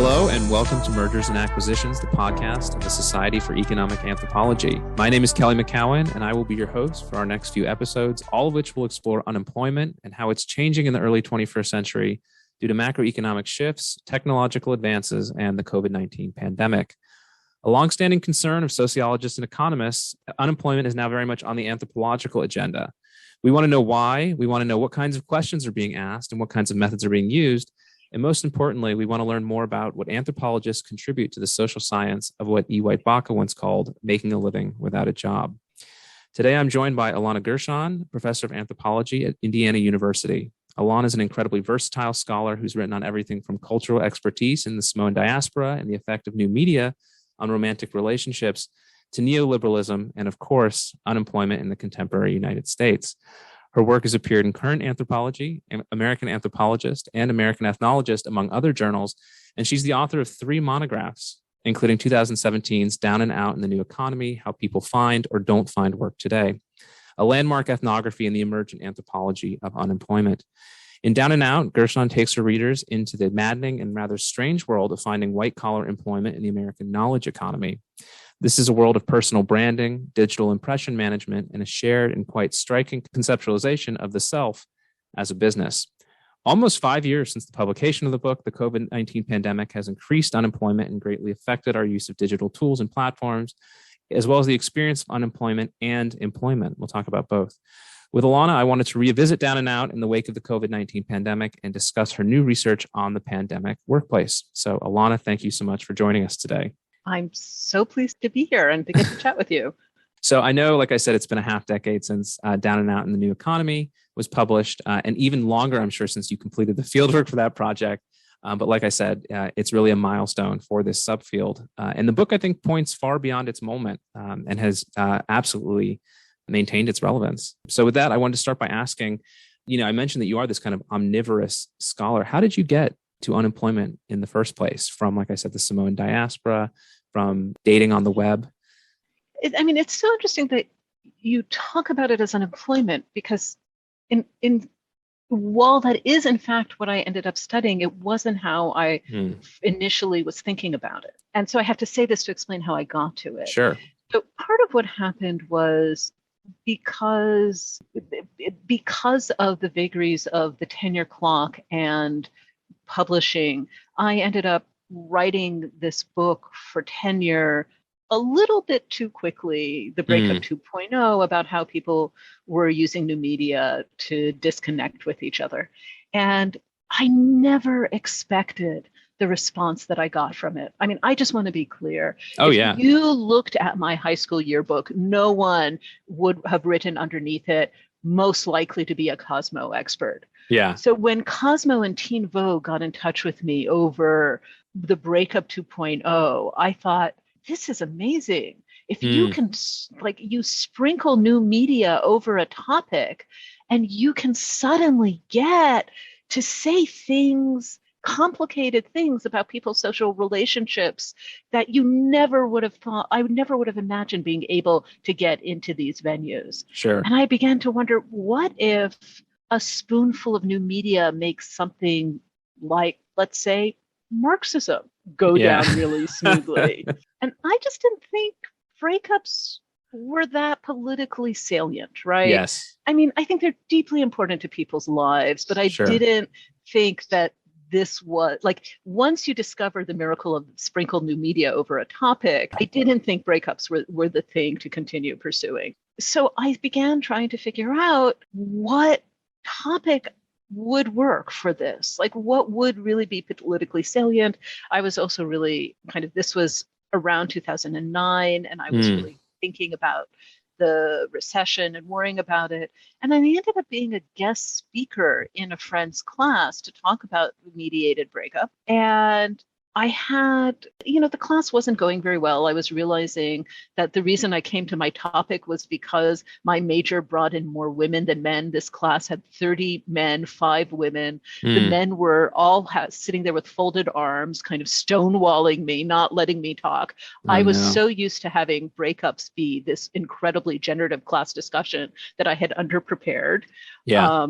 Hello and welcome to Mergers and Acquisitions, the podcast of the Society for Economic Anthropology. My name is Kelly McCowan, and I will be your host for our next few episodes, all of which will explore unemployment and how it's changing in the early 21st century due to macroeconomic shifts, technological advances, and the COVID-19 pandemic. A longstanding concern of sociologists and economists, unemployment is now very much on the anthropological agenda. We want to know why, we want to know what kinds of questions are being asked and what kinds of methods are being used. And most importantly, we want to learn more about what anthropologists contribute to the social science of what E. White Baca once called making a living without a job. Today, I'm joined by Ilana Gershon, Professor of Anthropology at Indiana University. Ilana is an incredibly versatile scholar who's written on everything from cultural expertise in the Samoan diaspora and the effect of new media on romantic relationships to neoliberalism and, of course, unemployment in the contemporary United States. Her work has appeared in Current Anthropology, American Ethnologist, and American Ethnologist, among other journals, and she's the author of 3 monographs, including 2017's Down and Out in the New Economy, How People Find or Don't Find Work Today, a landmark ethnography in the emergent anthropology of unemployment. In Down and Out, Gershon takes her readers into the maddening and rather strange world of finding white-collar employment in the American knowledge economy. This is a world of personal branding, digital impression management, and a shared and quite striking conceptualization of the self as a business. Almost 5 years since the publication of the book, the COVID-19 pandemic has increased unemployment and greatly affected our use of digital tools and platforms, as well as the experience of unemployment and employment. We'll talk about both. With Ilana, I wanted to revisit Down and Out in the wake of the COVID-19 pandemic and discuss her new research on the pandemic workplace. So, Ilana, thank you so much for joining us today. I'm so pleased to be here and to get to chat with you. So I know, like I said, it's been a half decade since Down and Out in the New Economy was published, and even longer, I'm sure, since you completed the fieldwork for that project. But like I said, it's really a milestone for this subfield. And the book, I think, points far beyond its moment and has absolutely maintained its relevance. So with that, I wanted to start by asking, I mentioned that you are this kind of omnivorous scholar. How did you get to unemployment in the first place from, like I said, the Samoan diaspora, from dating on the web? It's so interesting that you talk about it as unemployment, because while that is in fact what I ended up studying, it wasn't how I initially was thinking about it. And so I have to say this to explain how I got to it. Sure. So part of what happened was because of the vagaries of the tenure clock and publishing, I ended up writing this book for tenure a little bit too quickly, the Breakup 2.0, about how people were using new media to disconnect with each other. And I never expected the response that I got from it. I just want to be clear. If you looked at my high school yearbook, no one would have written underneath it, most likely to be a Cosmo expert. Yeah. So when Cosmo and Teen Vogue got in touch with me over the Breakup 2.0, I thought, this is amazing. If you can, you sprinkle new media over a topic and you can suddenly get to say things, complicated things about people's social relationships that you never would have thought, I never would have imagined being able to get into these venues. Sure. And I began to wonder, what if a spoonful of new media makes something like, let's say, Marxism go down really smoothly? And I just didn't think breakups were that politically salient, right? Yes. I think they're deeply important to people's lives, but I didn't think that this was, once you discover the miracle of sprinkle new media over a topic, I didn't think breakups were the thing to continue pursuing. So I began trying to figure out what topic would work for this, what would really be politically salient. I was also really this was around 2009, and I was really thinking about the recession and worrying about it. And I ended up being a guest speaker in a friend's class to talk about the mediated breakup. And I had, the class wasn't going very well. I was realizing that the reason I came to my topic was because my major brought in more women than men. This class had 30 men, 5 women. The men were all sitting there with folded arms, kind of stonewalling me, not letting me talk. I was so used to having breakups be this incredibly generative class discussion that I had underprepared. Yeah.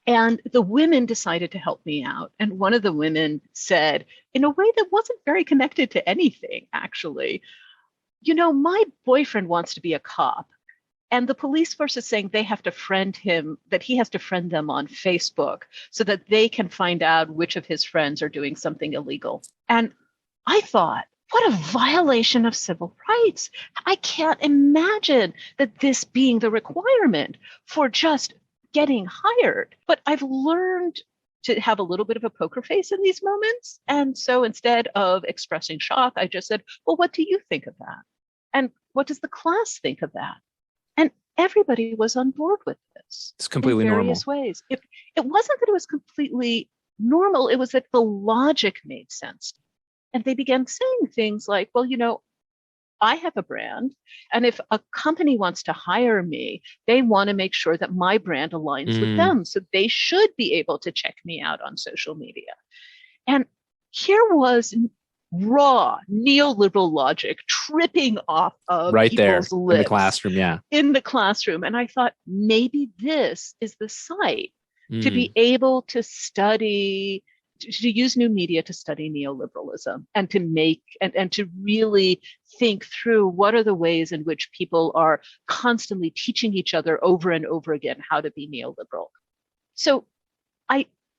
And the women decided to help me out. And one of the women said, in a way that wasn't very connected to anything, actually, my boyfriend wants to be a cop. And the police force is saying they have to friend him, that he has to friend them on Facebook so that they can find out which of his friends are doing something illegal. And I thought, what a violation of civil rights. I can't imagine that this being the requirement for just getting hired. But I've learned to have a little bit of a poker face in these moments. And so instead of expressing shock, I just said, well, what do you think of that? And what does the class think of that? And everybody was on board with this. It's completely in various normal. ways. It wasn't that it was completely normal. It was that the logic made sense. And they began saying things like, well, I have a brand. And if a company wants to hire me, they want to make sure that my brand aligns with them. So they should be able to check me out on social media. And here was raw neoliberal logic tripping off of right there people's lips in the classroom. Yeah. In the classroom. And I thought maybe this is the site to be able to study, to use new media to study neoliberalism and to make and to really think through what are the ways in which people are constantly teaching each other over and over again how to be neoliberal. So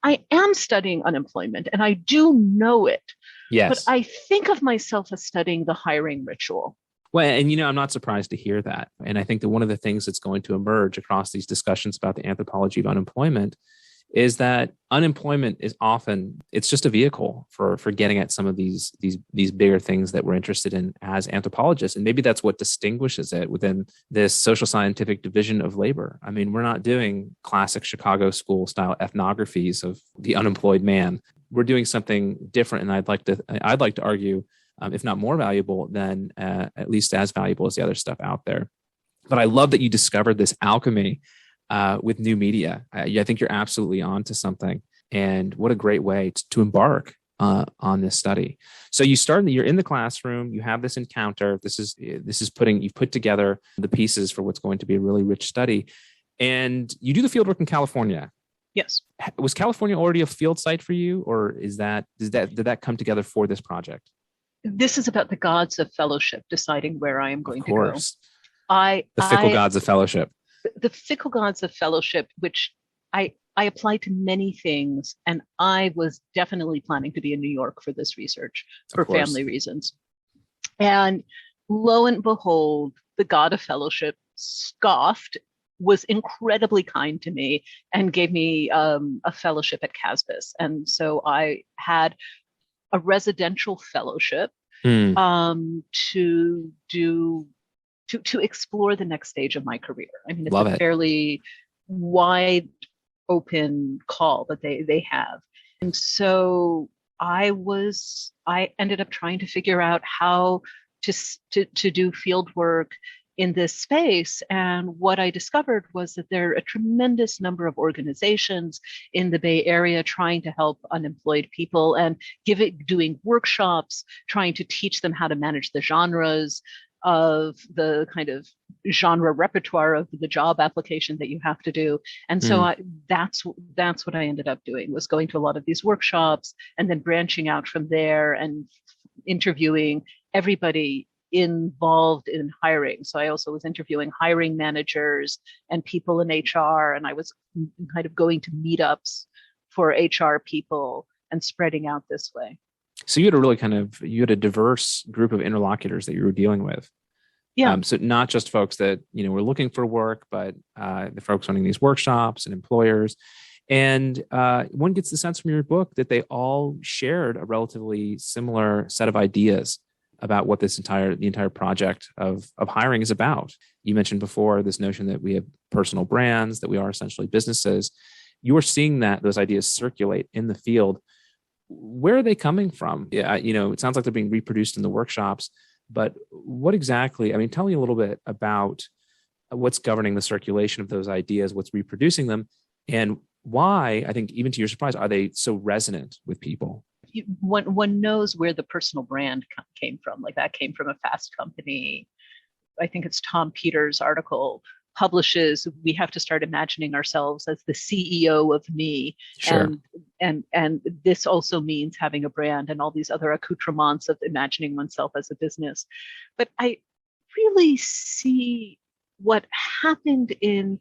I am studying unemployment and I do know it. Yes. But I think of myself as studying the hiring ritual. Well, and I'm not surprised to hear that. And I think that one of the things that's going to emerge across these discussions about the anthropology of unemployment is that unemployment is often, it's just a vehicle for getting at some of these bigger things that we're interested in as anthropologists. And maybe that's what distinguishes it within this social scientific division of labor. I mean, we're not doing classic Chicago school style ethnographies of the unemployed man. We're doing something different. And I'd like to argue, if not more valuable, than at least as valuable as the other stuff out there. But I love that you discovered this alchemy with new media. I think you're absolutely on to something. And what a great way to embark on this study. So you're in the classroom, you have this encounter. You've put together the pieces for what's going to be a really rich study. And you do the fieldwork in California. Yes. Was California already a field site for you, or did that come together for this project? This is about the gods of fellowship deciding where I am going to go. The fickle gods of fellowship. The fickle gods of fellowship, which I applied to many things, and I was definitely planning to be in New York for this research for family reasons. And lo and behold, the god of fellowship scoffed, was incredibly kind to me, and gave me a fellowship at Casbis. And so I had a residential fellowship to explore the next stage of my career. I mean, it's fairly wide open call that they have. And so I ended up trying to figure out how to do field work in this space. And what I discovered was that there are a tremendous number of organizations in the Bay Area trying to help unemployed people and doing workshops, trying to teach them how to manage the genres of the kind of genre repertoire of the job application that you have to do. And so that's what I ended up doing, was going to a lot of these workshops and then branching out from there and interviewing everybody involved in hiring. So I also was interviewing hiring managers and people in HR, and I was kind of going to meetups for HR people and spreading out this way. So you had a diverse group of interlocutors that you were dealing with. Yeah. So not just folks that, were looking for work, but the folks running these workshops and employers. And one gets the sense from your book that they all shared a relatively similar set of ideas about what the entire project of hiring is about. You mentioned before this notion that we have personal brands, that we are essentially businesses. You are seeing those ideas circulate in the field. Where are they coming from? Yeah, it sounds like they're being reproduced in the workshops, but what exactly? I mean, tell me a little bit about what's governing the circulation of those ideas, what's reproducing them, and why, I think, even to your surprise, are they so resonant with people? One knows where the personal brand came from. Like that came from a Fast Company. I think it's Tom Peters' article publishes, we have to start imagining ourselves as the CEO of me. Sure. And this also means having a brand and all these other accoutrements of imagining oneself as a business. But I really see what happened in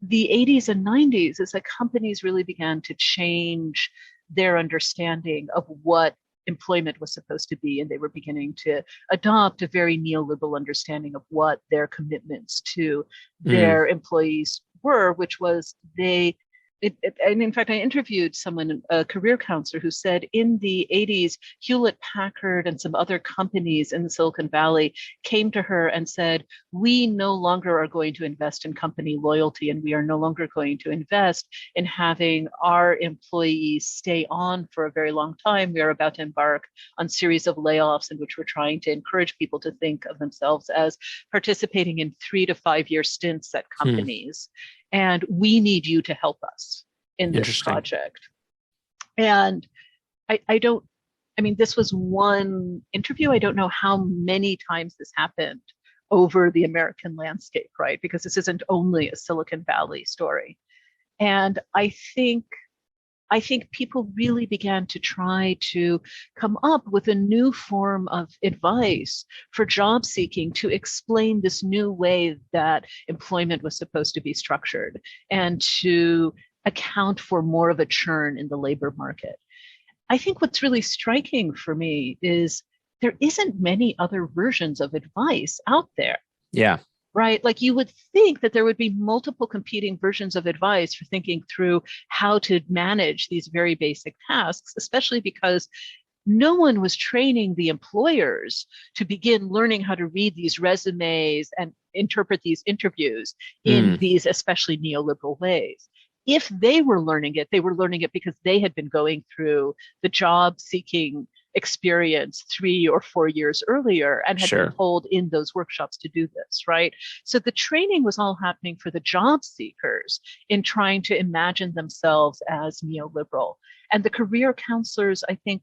the 80s and 90s is that companies really began to change their understanding of what employment was supposed to be, and they were beginning to adopt a very neoliberal understanding of what their commitments to their employees were, which was and in fact, I interviewed someone, a career counselor, who said in the 80s, Hewlett Packard and some other companies in the Silicon Valley came to her and said, we no longer are going to invest in company loyalty, and we are no longer going to invest in having our employees stay on for a very long time. We are about to embark on a series of layoffs in which we're trying to encourage people to think of themselves as participating in 3 to 5 year stints at companies. And we need you to help us in this project. And this was one interview. I don't know how many times this happened over the American landscape, right? Because this isn't only a Silicon Valley story. And I think people really began to try to come up with a new form of advice for job seeking to explain this new way that employment was supposed to be structured and to account for more of a churn in the labor market. I think what's really striking for me is there isn't many other versions of advice out there. Yeah. Right? Like you would think that there would be multiple competing versions of advice for thinking through how to manage these very basic tasks, especially because no one was training the employers to begin learning how to read these resumes and interpret these interviews in these especially neoliberal ways. If they were learning it, they were learning it because they had been going through the job seeking experience 3 or 4 years earlier and had been told in those workshops to do this, right? So the training was all happening for the job seekers in trying to imagine themselves as neoliberal. And the career counselors, I think,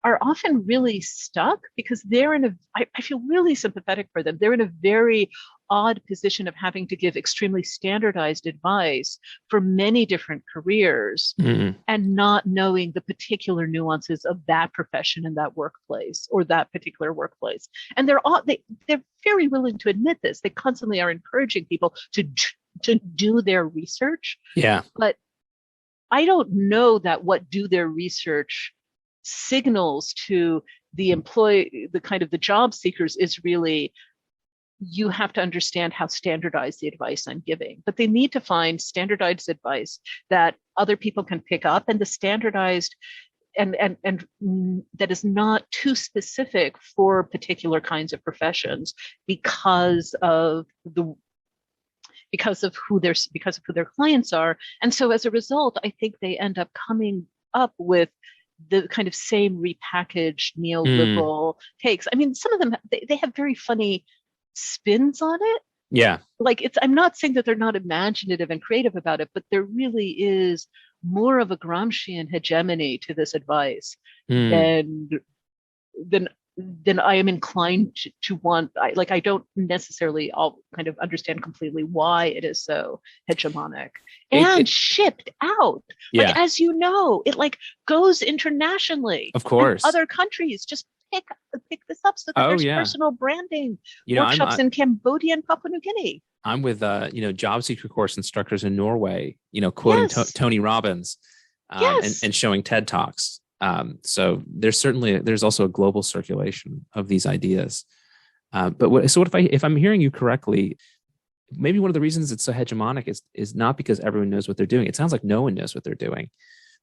are often really stuck because I feel really sympathetic for them. They're in a very odd position of having to give extremely standardized advice for many different careers and not knowing the particular nuances of that profession and that workplace or that particular workplace. And they're very willing to admit this. They constantly are encouraging people to do their research. Yeah. But I don't know that what do their research signals to the employee, the job seekers, is really, you have to understand how standardized the advice I'm giving. But they need to find standardized advice that other people can pick up, and the standardized and that is not too specific for particular kinds of professions because of who their clients are. And so as a result, I think they end up coming up with the kind of same repackaged neoliberal takes. I mean, some of them, they have very funny spins on it. Yeah. Like I'm not saying that they're not imaginative and creative about it, but there really is more of a Gramscian hegemony to this advice than I am inclined to want. I don't necessarily all kind of understand completely why it is so hegemonic and shipped out. Yeah. Like, as you know, it goes internationally. Of course. Other countries just pick this up. So that there's personal branding workshops in Cambodia and Papua New Guinea. I'm with, job seeker course instructors in Norway, quoting Tony Robbins and showing TED Talks. So there's also a global circulation of these ideas. If I'm hearing you correctly, maybe one of the reasons it's so hegemonic is not because everyone knows what they're doing. It sounds like no one knows what they're doing.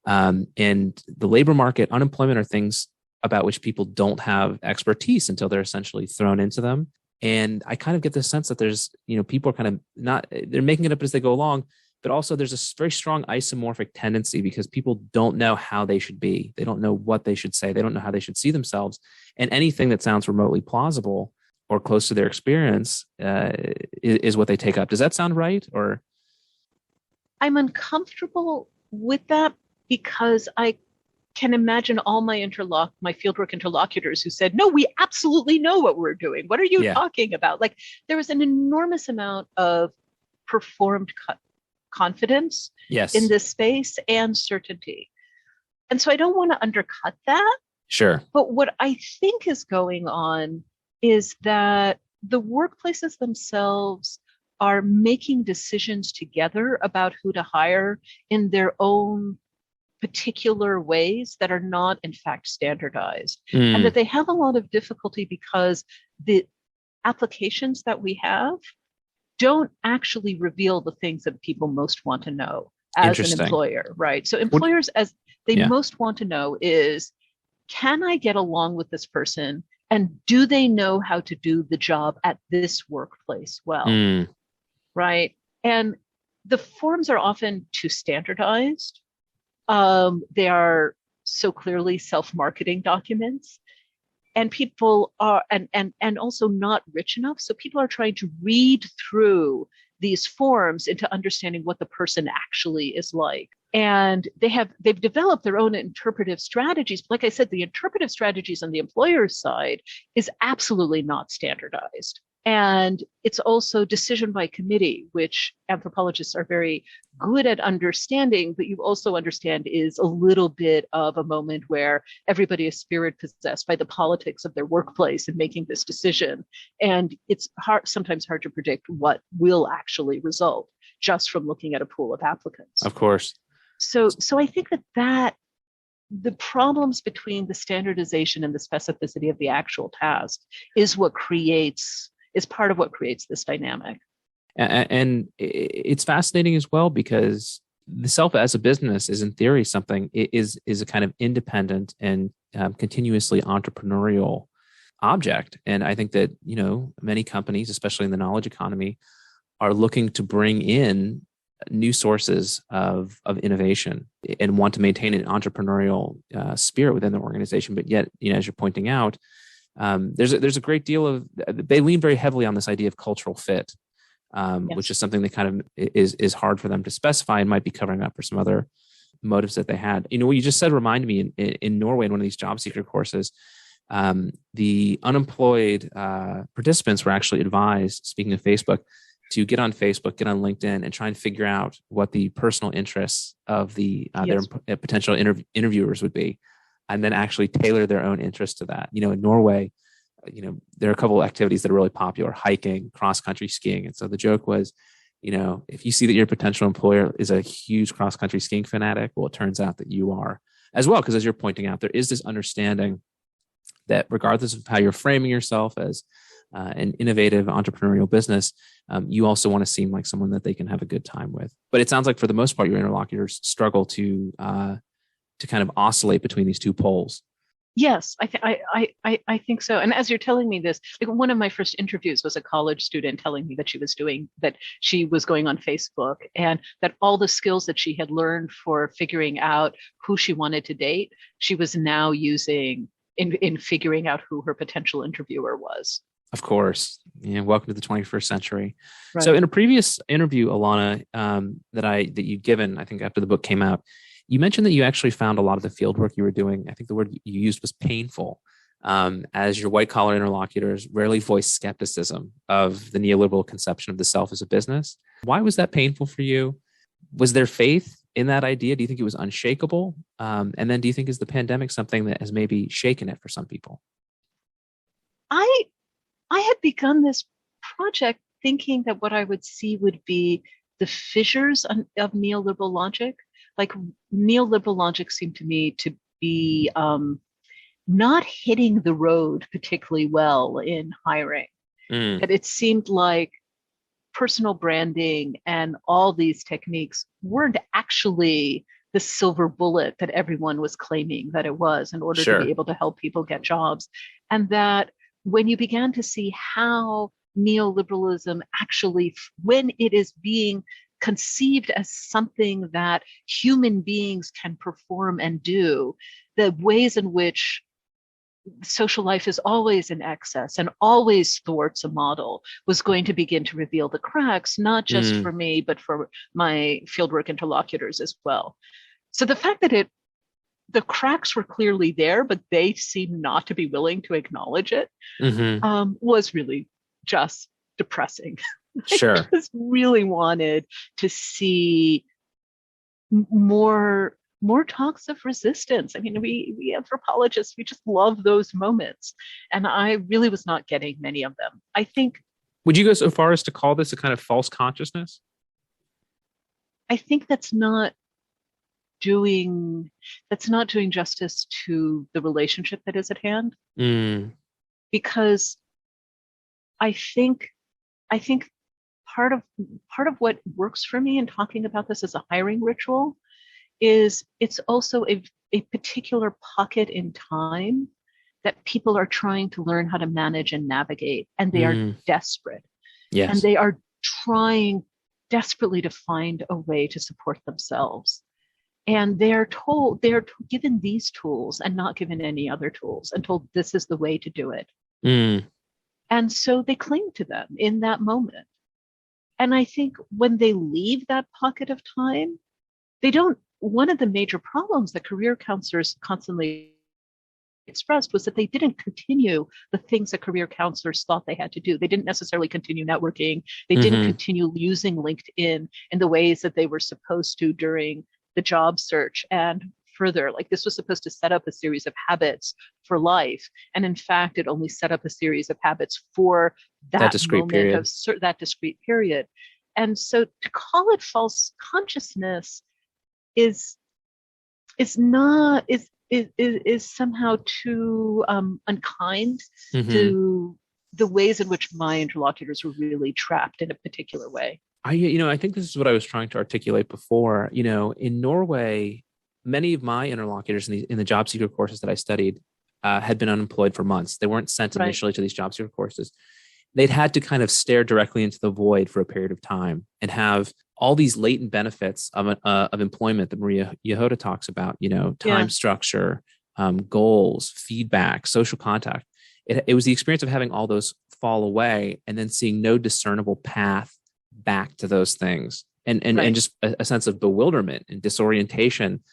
And the labor market, unemployment are things about which people don't have expertise until they're essentially thrown into them. And I kind of get the sense that there's, people are kind of they're making it up as they go along, but also there's a very strong isomorphic tendency because people don't know how they should be. They don't know what they should say. They don't know how they should see themselves. And anything that sounds remotely plausible or close to their experience is what they take up. Does that sound right? Or I'm uncomfortable with that because I can imagine all my fieldwork interlocutors who said, no, we absolutely know what we're doing. What are you talking about? Like, there was an enormous amount of performed confidence in this space and certainty. And so I don't want to undercut that. Sure. But what I think is going on is that the workplaces themselves are making decisions together about who to hire in their own particular ways that are not, in fact, standardized. And that they have a lot of difficulty because the applications that we have don't actually reveal the things that people most want to know as an employer, right? So employers, as they most want to know is, can I get along with this person? And do they know how to do the job at this workplace well? Right? And the forms are often too standardized. They are so clearly self-marketing documents. And people are, and also not rich enough. So people are trying to read through these forms into understanding what the person actually is like. And they've developed their own interpretive strategies. But like I said, the interpretive strategies on the employer's side is absolutely not standardized. And it's also decision by committee, which anthropologists are very good at understanding, but you also understand is a little bit of a moment where everybody is spirit possessed by the politics of their workplace and making this decision. And it's sometimes hard to predict what will actually result just from looking at a pool of applicants. Of course. So I think that the problems between the standardization and the specificity of the actual task is part of what creates this dynamic. And it's fascinating as well because the self as a business is in theory something is a kind of independent and continuously entrepreneurial object. And I think that, many companies, especially in the knowledge economy, are looking to bring in new sources of innovation and want to maintain an entrepreneurial spirit within the organization. But yet, as you're pointing out, there's a great deal of, they lean very heavily on this idea of cultural fit, which is something that kind of is hard for them to specify and might be covering up for some other motives that they had. What you just said reminded me in Norway, in one of these job seeker courses, the unemployed participants were actually advised, speaking of Facebook, to get on Facebook, get on LinkedIn, and try and figure out what the personal interests of their potential interviewers would be, and then actually tailor their own interests to that. In Norway, there are a couple of activities that are really popular: hiking, cross-country skiing. And so the joke was, if you see that your potential employer is a huge cross-country skiing fanatic, well, it turns out that you are as well, because as you're pointing out, there is this understanding that regardless of how you're framing yourself as an innovative entrepreneurial business, you also want to seem like someone that they can have a good time with. But it sounds like for the most part, your interlocutors struggle to kind of oscillate between these two poles. Yes, I think so. And as you're telling me this, like one of my first interviews was a college student telling me that she was going on Facebook, and that all the skills that she had learned for figuring out who she wanted to date, she was now using in figuring out who her potential interviewer was. Of course. Welcome to the 21st century. Right. So in a previous interview, Ilana, that you'd given, I think after the book came out, you mentioned that you actually found a lot of the field work you were doing, I think the word you used was painful, as your white collar interlocutors rarely voice skepticism of the neoliberal conception of the self as a business. Why was that painful for you? Was there faith in that idea? Do you think it was unshakable? And then do you think is the pandemic something that has maybe shaken it for some people? I had begun this project thinking that what I would see would be the fissures of neoliberal logic. Like neoliberal logic seemed to me to be not hitting the road particularly well in hiring. That it seemed like personal branding and all these techniques weren't actually the silver bullet that everyone was claiming that it was in order to be able to help people get jobs. And that when you began to see how neoliberalism actually, when it is being conceived as something that human beings can perform and do, the ways in which social life is always in excess and always thwarts a model was going to begin to reveal the cracks, not just for me, but for my fieldwork interlocutors as well. So the fact that the cracks were clearly there, but they seemed not to be willing to acknowledge it, was really just depressing. Sure. I just really wanted to see more talks of resistance. I mean, we anthropologists, we just love those moments. And I really was not getting many of them. I think. Would you go so far as to call this a kind of false consciousness? I think that's not doing justice to the relationship that is at hand. Because I think part of what works for me in talking about this as a hiring ritual is it's also a particular pocket in time that people are trying to learn how to manage and navigate, and they are desperate. Yes. And they are trying desperately to find a way to support themselves. And they're given these tools and not given any other tools, and told this is the way to do it. And so they cling to them in that moment. And I think when they leave that pocket of time, one of the major problems that career counselors constantly expressed was that they didn't continue the things that career counselors thought they had to do. They didn't necessarily continue networking. They didn't continue using LinkedIn in the ways that they were supposed to during the job search. And further, like, this was supposed to set up a series of habits for life. And in fact, it only set up a series of habits for that discrete period. That discrete period. And so to call it false consciousness is somehow too unkind to the ways in which my interlocutors were really trapped in a particular way. I think this is what I was trying to articulate before. In Norway, many of my interlocutors in the job seeker courses that I studied had been unemployed for months. They weren't sent initially to these job seeker courses. They'd had to kind of stare directly into the void for a period of time and have all these latent benefits of employment that Maria Yehuda talks about, time structure, goals, feedback, social contact. It was the experience of having all those fall away and then seeing no discernible path back to those things, and just a sense of bewilderment and disorientation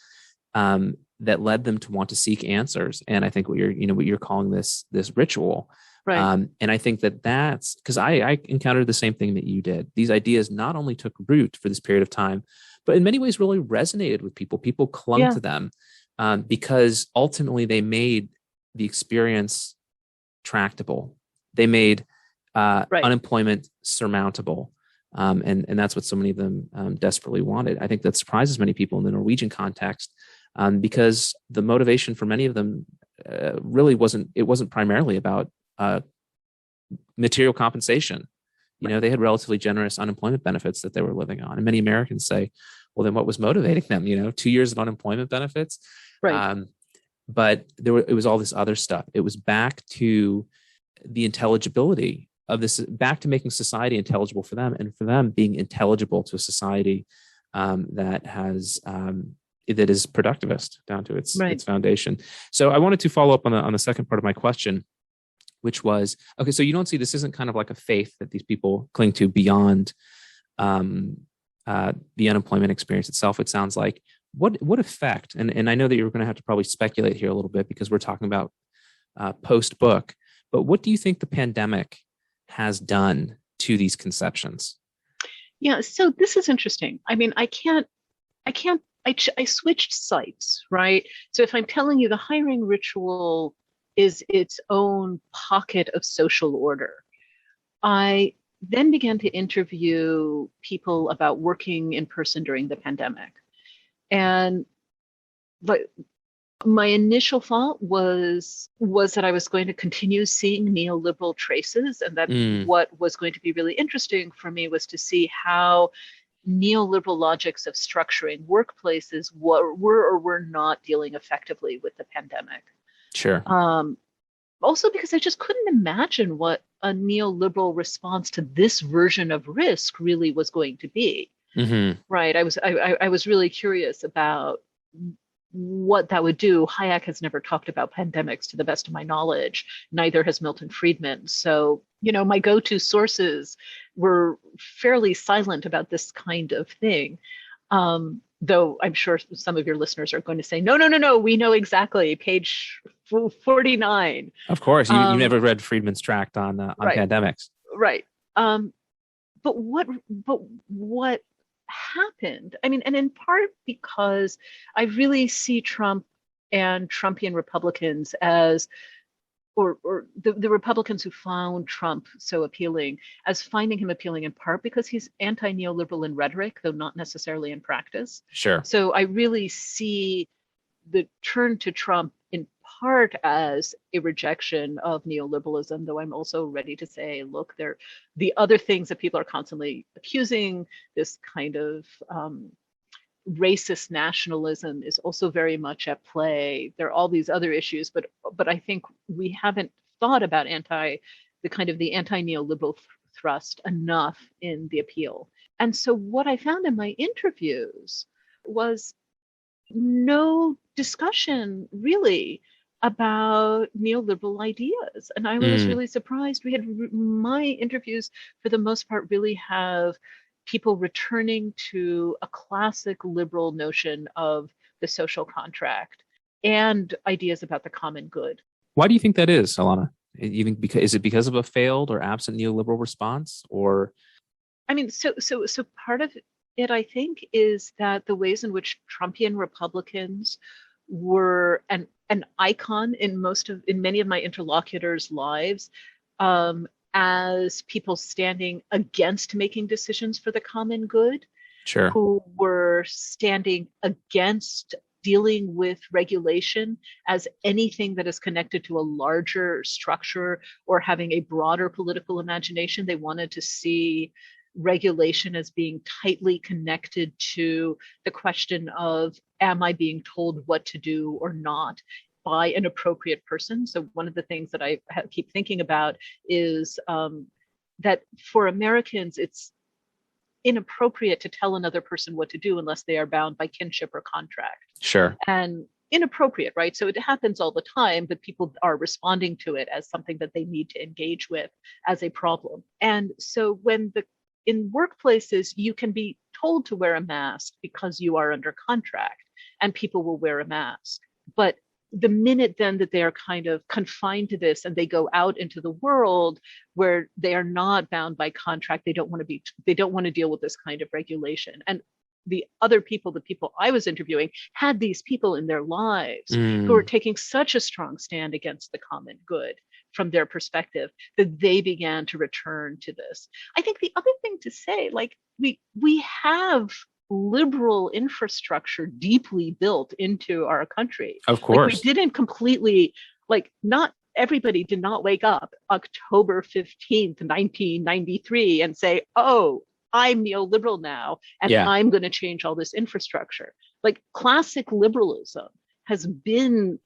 that led them to want to seek answers. And I think what you're calling this ritual. Right. And I think that's because I encountered the same thing that you did. These ideas not only took root for this period of time, but in many ways really resonated with people. People clung to them because ultimately they made the experience tractable. They made unemployment surmountable. And that's what so many of them desperately wanted. I think that surprises many people in the Norwegian context because the motivation for many of them really wasn't primarily about material compensation. They had relatively generous unemployment benefits that they were living on. And many Americans say, well, then what was motivating them? 2 years of unemployment benefits. Right. But it was all this other stuff. It was back to the intelligibility of this, back to making society intelligible for them, and for them being intelligible to a society that is productivist down to its foundation. So I wanted to follow up on the second part of my question, which was, okay, so you don't see this isn't kind of like a faith that these people cling to beyond the unemployment experience itself. It sounds like what effect, and I know that you're going to have to probably speculate here a little bit because we're talking about post-book, but what do you think the pandemic has done to these conceptions? Yeah, so this is interesting. I mean, I switched sites, right? So if I'm telling you the hiring ritual is its own pocket of social order, I then began to interview people about working in person during the pandemic. But my initial thought was that I was going to continue seeing neoliberal traces, and that what was going to be really interesting for me was to see how neoliberal logics of structuring workplaces were or were not dealing effectively with the pandemic. Sure. Also because I just couldn't imagine what a neoliberal response to this version of risk really was going to be. Mm-hmm. Right. I was really curious about what that would do. Hayek has never talked about pandemics to the best of my knowledge. Neither has Milton Friedman. So, my go-to sources were fairly silent about this kind of thing. Though I'm sure some of your listeners are going to say, no, we know exactly, page 49. Of course, you never read Friedman's tract on pandemics. Right. what happened? I mean, and in part because I really see Trump and Trumpian Republicans as, or the Republicans who found Trump so appealing, as finding him appealing in part because he's anti-neoliberal in rhetoric, though not necessarily in practice. Sure. So I really see the turn to Trump in part as a rejection of neoliberalism, though I'm also ready to say, look, the other things that people are constantly accusing, this kind of racist nationalism is also very much at play. There are all these other issues, but I think we haven't thought about the anti-neoliberal thrust enough in the appeal. And so what I found in my interviews was no discussion really about neoliberal ideas. And I was really surprised. My interviews, for the most part, really have people returning to a classic liberal notion of the social contract and ideas about the common good. Why do you think that is, Ilana? Is it because of a failed or absent neoliberal response, or? I mean, so part of it, I think, is that the ways in which Trumpian Republicans were an icon in many of my interlocutors' lives, as people standing against making decisions for the common good, sure, who were standing against dealing with regulation as anything that is connected to a larger structure or having a broader political imagination. They wanted to see regulation as being tightly connected to the question of, am I being told what to do or not by an appropriate person? So one of the things that I keep thinking about is that for Americans, it's inappropriate to tell another person what to do unless they are bound by kinship or contract. Sure. And inappropriate, right? So it happens all the time, but people are responding to it as something that they need to engage with as a problem. And so in workplaces, you can be told to wear a mask because you are under contract and people will wear a mask. But the minute then that they are kind of confined to this and they go out into the world where they are not bound by contract, they don't want to deal with this kind of regulation. And the people I was interviewing had these people in their lives who were taking such a strong stand against the common good from their perspective that they began to return to this. I think the other thing to say, like we have liberal infrastructure deeply built into our country. Of course. Like we didn't completely, not everybody did not wake up October 15th, 1993 and say, oh, I'm neoliberal now and I'm going to change all this infrastructure. Like classic liberalism has been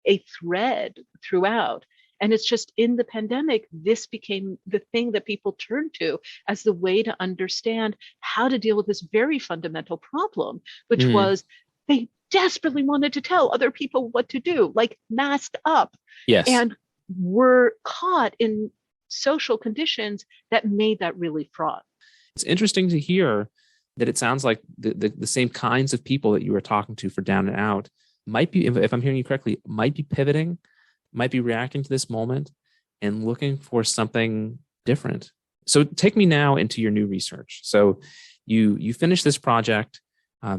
a thread throughout. And it's just in the pandemic, this became the thing that people turned to as the way to understand how to deal with this very fundamental problem, which was they desperately wanted to tell other people what to do, like masked up. Yes. And were caught in social conditions that made that really fraught. It's interesting to hear that it sounds like the same kinds of people that you were talking to for Down and Out might be, if I'm hearing you correctly, might be pivoting, might be reacting to this moment and looking for something different. So take me now into your new research. So you finished this project.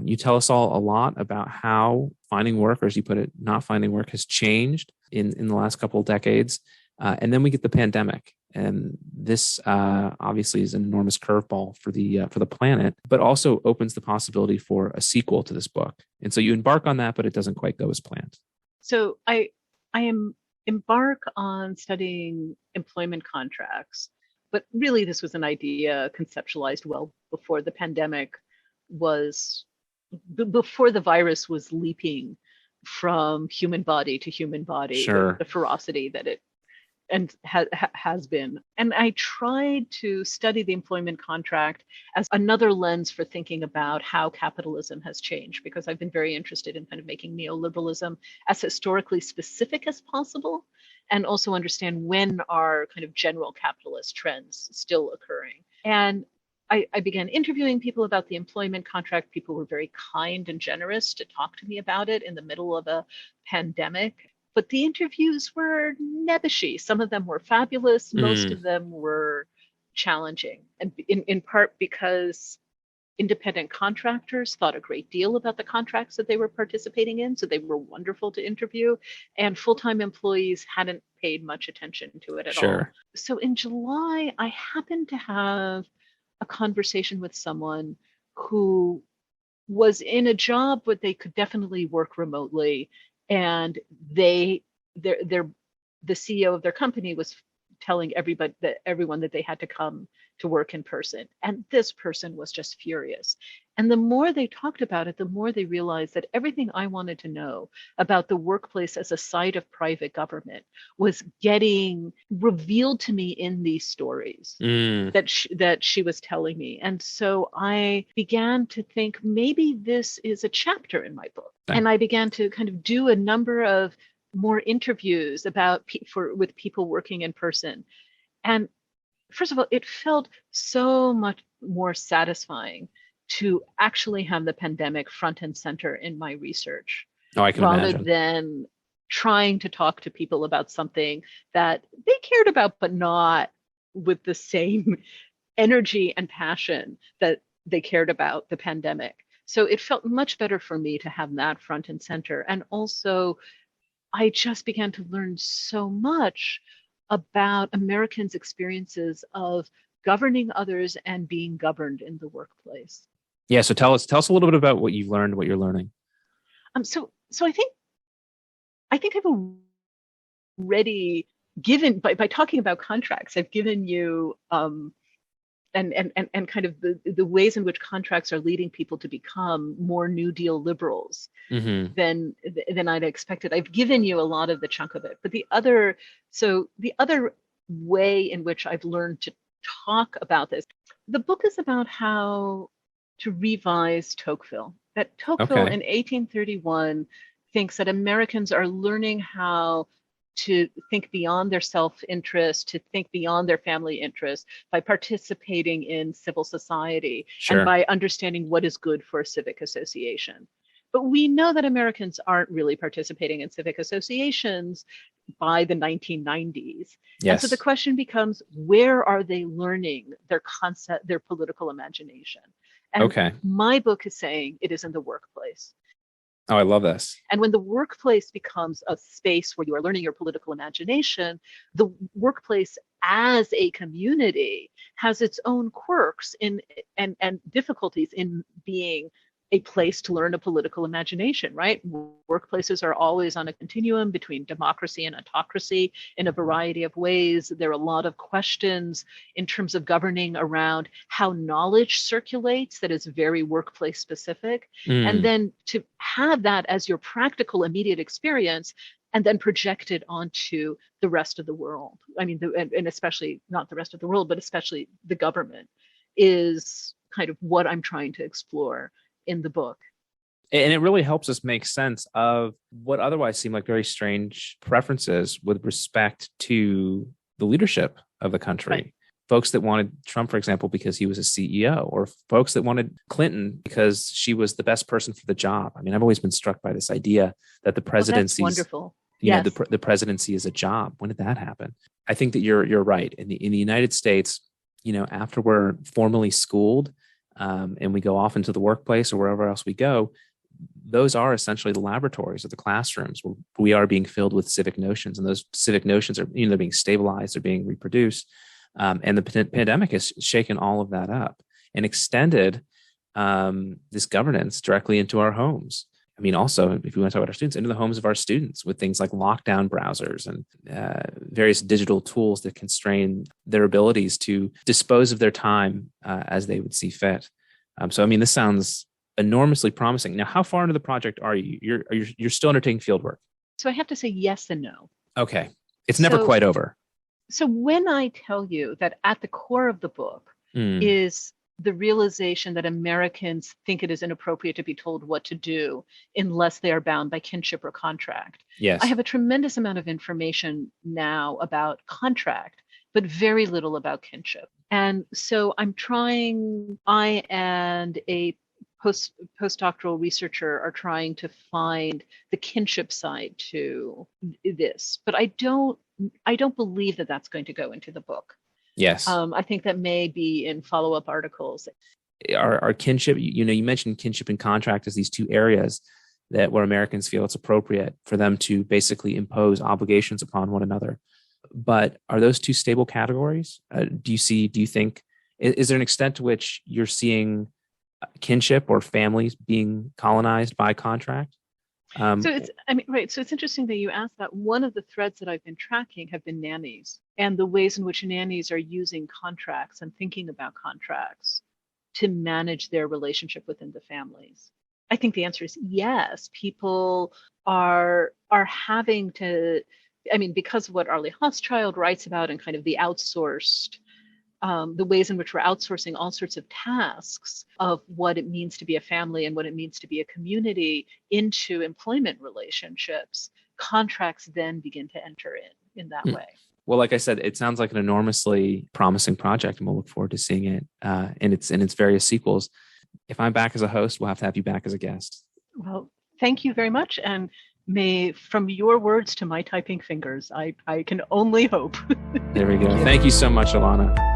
You tell us all a lot about how finding work, or as you put it, not finding work, has changed in the last couple of decades. And then we get the pandemic. And this obviously is an enormous curveball for the planet, but also opens the possibility for a sequel to this book. And so you embark on that, but it doesn't quite go as planned. So I embark on studying employment contracts, but really this was an idea conceptualized well before the pandemic before the virus was leaping from human body to human body, sure. the ferocity that it has been. And I tried to study the employment contract as another lens for thinking about how capitalism has changed, because I've been very interested in kind of making neoliberalism as historically specific as possible, and also understand when are kind of general capitalist trends still occurring. And I began interviewing people about the employment contract. People were very kind and generous to talk to me about it in the middle of a pandemic. But the interviews were nebbishy. Some of them were fabulous. Most of them were challenging, and in part because independent contractors thought a great deal about the contracts that they were participating in, so they were wonderful to interview, and full-time employees hadn't paid much attention to it at all. So in July, I happened to have a conversation with someone who was in a job where they could definitely work remotely, and the CEO of their company was telling everyone that they had to come to work in person. And this person was just furious. And the more they talked about it, the more they realized that everything I wanted to know about the workplace as a site of private government was getting revealed to me in these stories that she was telling me. And so I began to think, maybe this is a chapter in my book. And I began to kind of do a number of more interviews with people working in person. And first of all, it felt so much more satisfying to actually have the pandemic front and center in my research. Oh, I can rather imagine. than trying to talk to people about something that they cared about, but not with the same energy and passion that they cared about the pandemic. So it felt much better for me to have that front and center. And also, I just began to learn so much about Americans' experiences of governing others and being governed in the workplace. Yeah, so tell us a little bit about what you've learned, what you're learning. So I think I've already given by talking about contracts, I've given you and kind of the ways in which contracts are leading people to become more New Deal liberals than I'd expected. I've given you a lot of the chunk of it, but the other way in which I've learned to talk about this, the book is about how to revise Tocqueville. That Tocqueville in 1831 thinks that Americans are learning how to think beyond their self-interest, to think beyond their family interest by participating in civil society and by understanding what is good for a civic association. But we know that Americans aren't really participating in civic associations by the 1990s. Yes. And so the question becomes, where are they learning their concept, their political imagination? And my book is saying it is in the workplace. Oh, I love this. And when the workplace becomes a space where you are learning your political imagination, the workplace as a community has its own quirks and difficulties in being a place to learn a political imagination, right? Workplaces are always on a continuum between democracy and autocracy in a variety of ways. There are a lot of questions in terms of governing around how knowledge circulates that is very workplace specific. And then to have that as your practical immediate experience and then project it onto the rest of the world. I mean, and especially not the rest of the world, but especially the government is kind of what I'm trying to explore in the book. And it really helps us make sense of what otherwise seem like very strange preferences with respect to the leadership of the country. Right. Folks that wanted Trump, for example, because he was a CEO, or folks that wanted Clinton because she was the best person for the job. I mean, I've always been struck by this idea that the presidency, wonderful. You know, the presidency is a job. When did that happen? I think that you're right. In the United States, you know, after we're formally schooled, and we go off into the workplace or wherever else we go, those are essentially the laboratories or the classrooms where we are being filled with civic notions. And those civic notions are, you know, they're being stabilized, they're being reproduced. And the pandemic has shaken all of that up and extended this governance directly into our homes. I mean, also, if we want to talk about our students, into the homes of our students with things like lockdown browsers and various digital tools that constrain their abilities to dispose of their time as they would see fit. So, I mean, this sounds enormously promising. Now, how far into the project are you? You're still undertaking field work? So I have to say yes and no. Okay. It's never quite over. So when I tell you that at the core of the book is the realization that Americans think it is inappropriate to be told what to do unless they are bound by kinship or contract. Yes. I have a tremendous amount of information now about contract, but very little about kinship. And so I and a postdoctoral researcher are trying to find the kinship side to this, but I don't believe that that's going to go into the book. Yes. I think that may be in follow-up articles. Our kinship, you mentioned kinship and contract as these two areas where Americans feel it's appropriate for them to basically impose obligations upon one another. But are those two stable categories? Do you think, is there an extent to which you're seeing kinship or families being colonized by contract? So it's interesting that you asked that. One of the threads that I've been tracking have been nannies and the ways in which nannies are using contracts and thinking about contracts to manage their relationship within the families. I think the answer is yes. People are having to, because of what Arlie Hochschild writes about and kind of the outsourced, the ways in which we're outsourcing all sorts of tasks of what it means to be a family and what it means to be a community into employment relationships, contracts then begin to enter in that way. Well, like I said, it sounds like an enormously promising project, and we'll look forward to seeing it in its various sequels. If I'm back as a host, we'll have to have you back as a guest. Well, thank you very much. And may, from your words to my typing fingers, I can only hope. There we go. Thank you so much, Ilana.